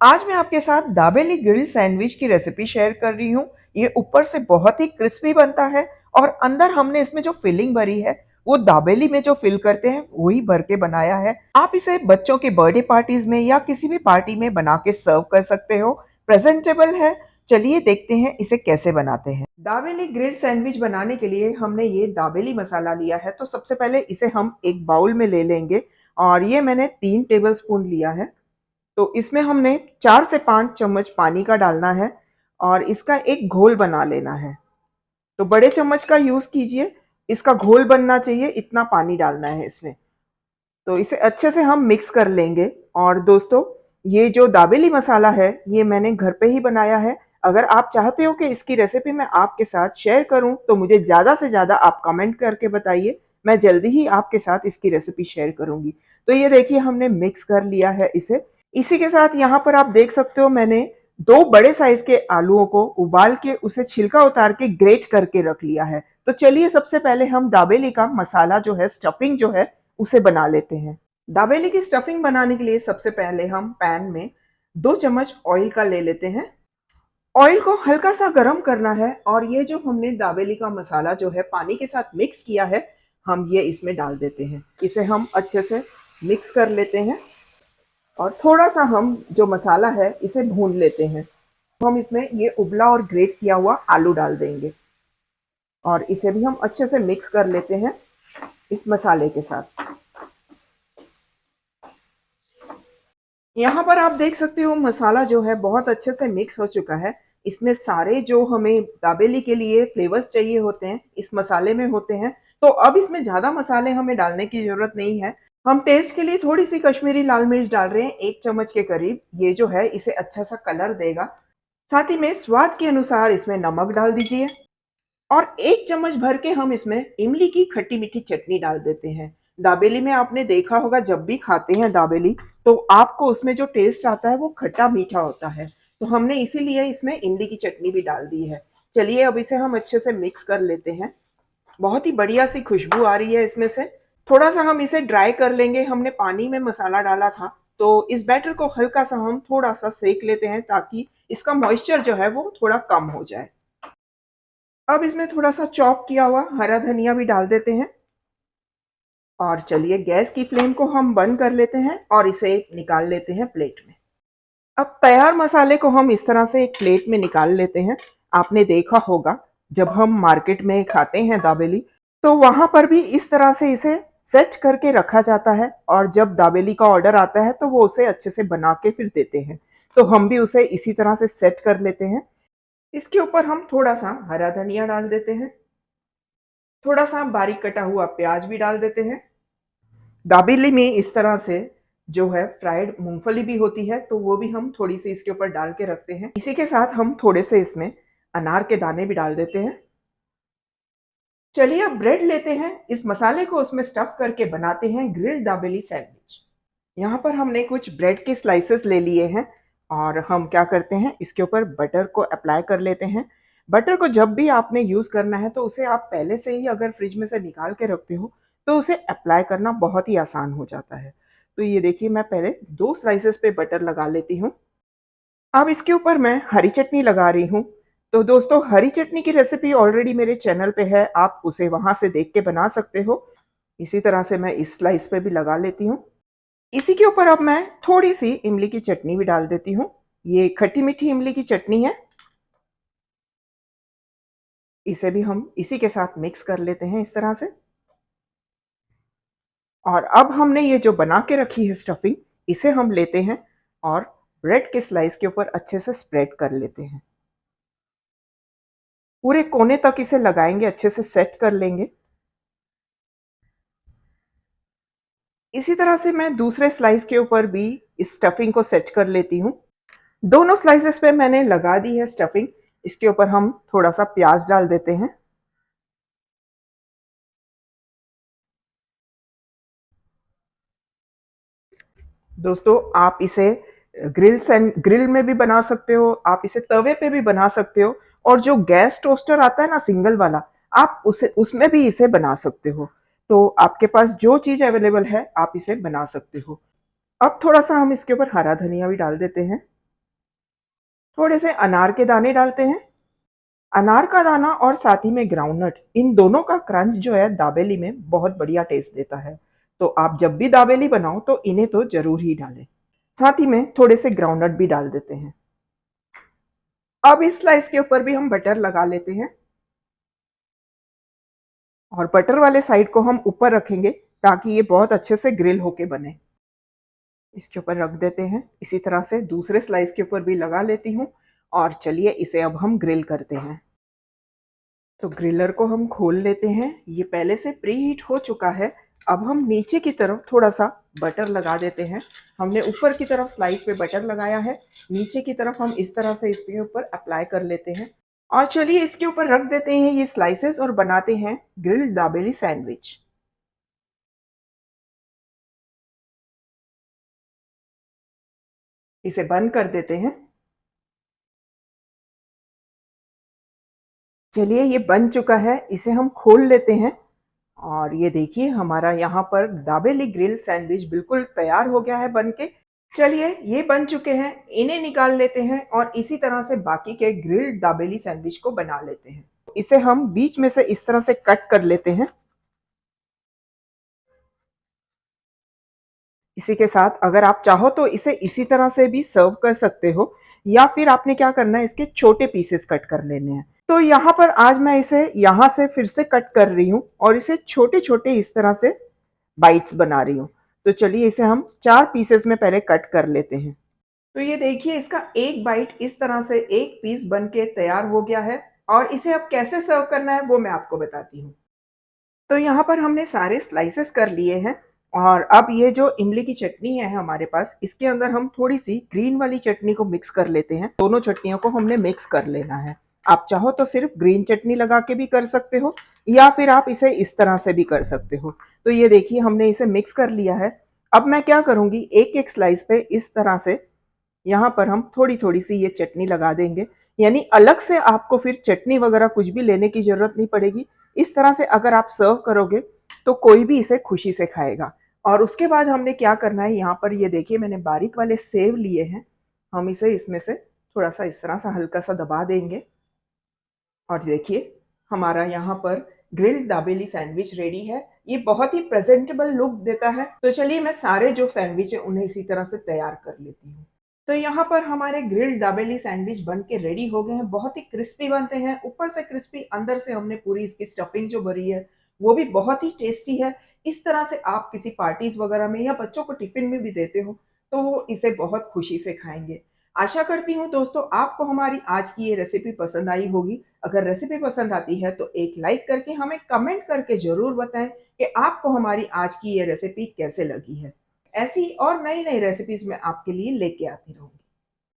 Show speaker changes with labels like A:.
A: आज मैं आपके साथ दाबेली ग्रिल सैंडविच की रेसिपी शेयर कर रही हूँ। ये ऊपर से बहुत ही क्रिस्पी बनता है और अंदर हमने इसमें जो फिलिंग भरी है वो दाबेली में जो फिल करते हैं वही भर के बनाया है। आप इसे बच्चों के बर्थडे पार्टीज में या किसी भी पार्टी में बना के सर्व कर सकते हो। प्रेजेंटेबल है। चलिए देखते हैं इसे कैसे बनाते हैं। दाबेली ग्रिल सैंडविच बनाने के लिए हमने ये दाबेली मसाला लिया है, तो सबसे पहले इसे हम एक बाउल में ले लेंगे और ये मैंने 3 टेबलस्पून लिया है। तो इसमें हमने 4 से 5 चम्मच पानी का डालना है और इसका एक घोल बना लेना है। तो बड़े चम्मच का यूज़ कीजिए, इसका घोल बनना चाहिए, इतना पानी डालना है इसमें। तो इसे अच्छे से हम मिक्स कर लेंगे। और दोस्तों, ये जो दाबेली मसाला है, ये मैंने घर पे ही बनाया है। अगर आप चाहते हो कि इसकी रेसिपी मैं आपके साथ शेयर करूँ, तो मुझे ज़्यादा से ज़्यादा आप कमेंट करके बताइए, मैं जल्दी ही आपके साथ इसकी रेसिपी शेयर करूँगी। तो ये देखिए हमने मिक्स कर लिया है इसे। इसी के साथ यहाँ पर आप देख सकते हो मैंने 2 बड़े साइज़ के आलूओं को उबाल के उसे छिलका उतार के ग्रेट करके रख लिया है। तो चलिए सबसे पहले हम दाबेली का मसाला जो है, स्टफिंग जो है, उसे बना लेते हैं। दाबेली की स्टफिंग बनाने के लिए सबसे पहले हम पैन में 2 चम्मच ऑयल का ले लेते हैं। ऑयल को हल्का सा गरम करना है और ये जो हमने दाबेली का मसाला जो है पानी के साथ मिक्स किया है, हम ये इसमें डाल देते हैं। इसे हम अच्छे से मिक्स कर लेते हैं और थोड़ा सा हम जो मसाला है इसे भून लेते हैं। हम इसमें ये उबला और ग्रेट किया हुआ आलू डाल देंगे और इसे भी हम अच्छे से मिक्स कर लेते हैं इस मसाले के साथ। यहाँ पर आप देख सकते हो मसाला जो है बहुत अच्छे से मिक्स हो चुका है। इसमें सारे जो हमें दाबेली के लिए फ्लेवर्स चाहिए होते हैं इस मसाले में होते हैं। तो अब इसमें ज़्यादा मसाले हमें डालने की ज़रूरत नहीं है। हम टेस्ट के लिए थोड़ी सी कश्मीरी लाल मिर्च डाल रहे हैं, 1 चम्मच के करीब। ये जो है इसे अच्छा सा कलर देगा। साथ ही में स्वाद के अनुसार इसमें नमक डाल दीजिए और 1 चम्मच भर के हम इसमें इमली की खट्टी-मीठी चटनी डाल देते हैं। दाबेली में आपने देखा होगा जब भी खाते हैं दाबेली, तो आपको उसमें जो टेस्ट आता है वो खट्टा-मीठा होता है। तो हमने इसीलिए इसमें इमली की चटनी भी डाल दी है। चलिए अब इसे हम अच्छे से मिक्स कर लेते हैं। बहुत ही बढ़िया सी खुशबू आ रही है इसमें से। थोड़ा-सा हम इसे ड्राई कर लेंगे, हमने पानी में मसाला डाला था, तो इस बैटर को हल्का-सा हम थोड़ा-सा सेक लेते हैं ताकि इसका मॉइस्चर जो है वो थोड़ा कम हो जाए। अब इसमें थोड़ा-सा चॉप किया हुआ हरा धनिया भी डाल देते हैं और चलिए गैस की फ्लेम को हम बंद कर लेते हैं और इसे निकाल लेते हैं प्लेट में। अब तैयार मसाले को हम इस तरह से एक प्लेट में निकाल लेते हैं। आपने देखा होगा जब हम मार्केट में खाते हैं दाबेली, तो वहाँ पर भी इस तरह से इसे सेट करके रखा जाता है और जब दाबेली का ऑर्डर आता है तो वो उसे अच्छे से बना के फिर देते हैं। तो हम भी उसे इसी तरह से सेट कर लेते हैं। इसके ऊपर हम थोड़ा-सा हरा धनिया डाल देते हैं। थोड़ा-सा बारीक कटा हुआ प्याज भी डाल देते हैं। दाबेली में इस तरह से जो है फ्राइड मूँगफली भी होती है, तो वो भी हम थोड़ी-सी इसके ऊपर डाल के रखते हैं। इसी के साथ हम थोड़े से इसमें अनार के दाने भी डाल देते हैं। चलिए अब ब्रेड लेते हैं, इस मसाले को उसमें स्टफ़ करके बनाते हैं ग्रिल्ड दाबेली सैंडविच। यहाँ पर हमने कुछ ब्रेड के स्लाइसेस ले लिए हैं और हम क्या करते हैं इसके ऊपर बटर को अप्लाई कर लेते हैं। बटर को जब भी आपने यूज़ करना है तो उसे आप पहले से ही अगर फ्रिज में से निकाल के रखते हो तो उसे अप्लाई करना बहुत ही आसान हो जाता है। तो ये देखिए मैं पहले 2 स्लाइसेस पे बटर लगा लेती हूँ। अब इसके ऊपर मैं हरी चटनी लगा रही हूँ। तो दोस्तों, हरी चटनी की रेसिपी ऑलरेडी मेरे चैनल पे है, आप उसे वहाँ से देख के बना सकते हो। इसी तरह से मैं इस स्लाइस पे भी लगा लेती हूँ। इसी के ऊपर अब मैं थोड़ी-सी इमली की चटनी भी डाल देती हूँ। ये खट्टी-मीठी इमली की चटनी है। इसे भी हम इसी के साथ मिक्स कर लेते हैं इस तरह से। और अब हमने ये जो बना के रखी है स्टफिंग, इसे हम लेते हैं और ब्रेड के स्लाइस के ऊपर अच्छे से स्प्रेड कर लेते हैं। पूरे कोने तक इसे लगाएँगे, अच्छे से सेट कर लेंगे। इसी तरह से मैं दूसरे स्लाइस के ऊपर भी इस स्टफिंग को सेट कर लेती हूँ। दोनों स्लाइसेस पे मैंने लगा दी है स्टफिंग। इसके ऊपर हम थोड़ा-सा प्याज़ डाल देते हैं। दोस्तों, आप इसे ग्रिल में भी बना सकते हो, आप इसे तवे पे भी बना सकते हो और जो गैस टोस्टर आता है ना सिंगल वाला, आप उसे उसमें भी इसे बना सकते हो। तो आपके पास जो चीज़ अवेलेबल है, आप इसे बना सकते हो। अब थोड़ा-सा हम इसके ऊपर हरा धनिया भी डाल देते हैं। थोड़े से अनार के दाने डालते हैं। अनार का दाना और साथ ही में ग्राउंडनट, इन दोनों का क्रंच जो है दाबेली में बहुत बढ़िया टेस्ट देता है। तो आप जब भी दाबेली बनाओ तो इन्हें तो ज़रूर ही डालें। साथ ही में थोड़े से ग्राउंडनट भी डाल देते हैं। अब इस स्लाइस के ऊपर भी हम बटर लगा लेते हैं और बटर वाले साइड को हम ऊपर रखेंगे ताकि ये बहुत अच्छे से ग्रिल होके बने। इसके ऊपर रख देते हैं। इसी तरह से दूसरे स्लाइस के ऊपर भी लगा लेती हूँ और चलिए इसे अब हम ग्रिल करते हैं। तो ग्रिलर को हम खोल लेते हैं। ये पहले से प्री हीट हो चुका है। अब हम नीचे की तरफ थोड़ा-सा बटर लगा देते हैं। हमने ऊपर की तरफ स्लाइस पे बटर लगाया है, नीचे की तरफ हम इस तरह से इसके ऊपर अप्लाई कर लेते हैं और चलिए इसके ऊपर रख देते हैं ये स्लाइसेस और बनाते हैं ग्रिल्ड दाबेली सैंडविच। इसे बंद कर देते हैं। चलिए ये बन चुका है, इसे हम खोल लेते हैं और ये देखिए हमारा यहाँ पर दाबेली ग्रिल सैंडविच बिल्कुल तैयार हो गया है बन के। चलिए ये बन चुके हैं, इन्हें निकाल लेते हैं और इसी तरह से बाकी के ग्रिल्ड दाबेली सैंडविच को बना लेते हैं। इसे हम बीच में से इस तरह से कट कर लेते हैं। इसी के साथ अगर आप चाहो तो इसे इसी तरह से भी सर्व कर सकते हो या फिर आपने क्या करना है इसके छोटे पीसेस कट कर लेने हैं। तो यहाँ पर आज मैं इसे यहाँ से फिर से कट कर रही हूँ और इसे छोटे-छोटे इस तरह से बाइट्स बना रही हूँ। तो चलिए इसे हम 4 पीसेस में पहले कट कर लेते हैं। तो ये देखिए इसका एक बाइट इस तरह से एक पीस बन के तैयार हो गया है और इसे अब कैसे सर्व करना है वो मैं आपको बताती हूँ। तो यहाँ पर हमने सारे स्लाइसेस कर लिए हैं और अब ये जो इमली की चटनी है हमारे पास, इसके अंदर हम थोड़ी-सी ग्रीन वाली चटनी को मिक्स कर लेते हैं। दोनों चटनियों को हमने मिक्स कर लेना है। आप चाहो तो सिर्फ़ ग्रीन चटनी लगा के भी कर सकते हो या फिर आप इसे इस तरह से भी कर सकते हो। तो ये देखिए हमने इसे मिक्स कर लिया है। अब मैं क्या करूँगी एक-एक स्लाइस पे इस तरह से यहाँ पर हम थोड़ी-थोड़ी सी ये चटनी लगा देंगे, यानी अलग से आपको फिर चटनी वगैरह कुछ भी लेने की ज़रूरत नहीं पड़ेगी। इस तरह से अगर आप सर्व करोगे, तो कोई भी इसे खुशी से खाएगा। और उसके बाद हमने क्या करना है, यहाँ पर ये देखिए मैंने बारीक वाले सेव लिए हैं, हम इसे इसमें से थोड़ा-सा इस तरह से हल्का-सा दबा देंगे और देखिए, हमारा यहाँ पर ग्रिल्ड दाबेली सैंडविच रेडी है। ये बहुत ही प्रेज़ेंटेबल लुक देता है। तो चलिए मैं सारे जो सैंडविच हैं, उन्हें इसी तरह से तैयार कर लेती हूँ। तो यहाँ पर हमारे ग्रिल्ड दाबेली सैंडविच बन के रेडी हो गए हैं। बहुत ही क्रिस्पी बनते हैं, ऊपर से क्रिस्पी, अंदर से हमने पूरी इसकी स्टफिंग जो भरी है, वो भी बहुत ही टेस्टी है। इस तरह से आप किसी पार्टीज़ वगैरह में या बच्चों को टिफ़िन में भी देते हो, तो वो इसे बहुत खुशी से खाएँगे। आशा करती हूँ दोस्तों आपको हमारी आज की ये रेसिपी पसंद आई होगी। अगर रेसिपी पसंद आती है तो एक लाइक करके हमें कमेंट करके ज़रूर बताएँ कि आपको हमारी आज की ये रेसिपी कैसे लगी है। ऐसी और नई-नई रेसिपीज़ मैं आपके लिए लेके आती रहूँगी।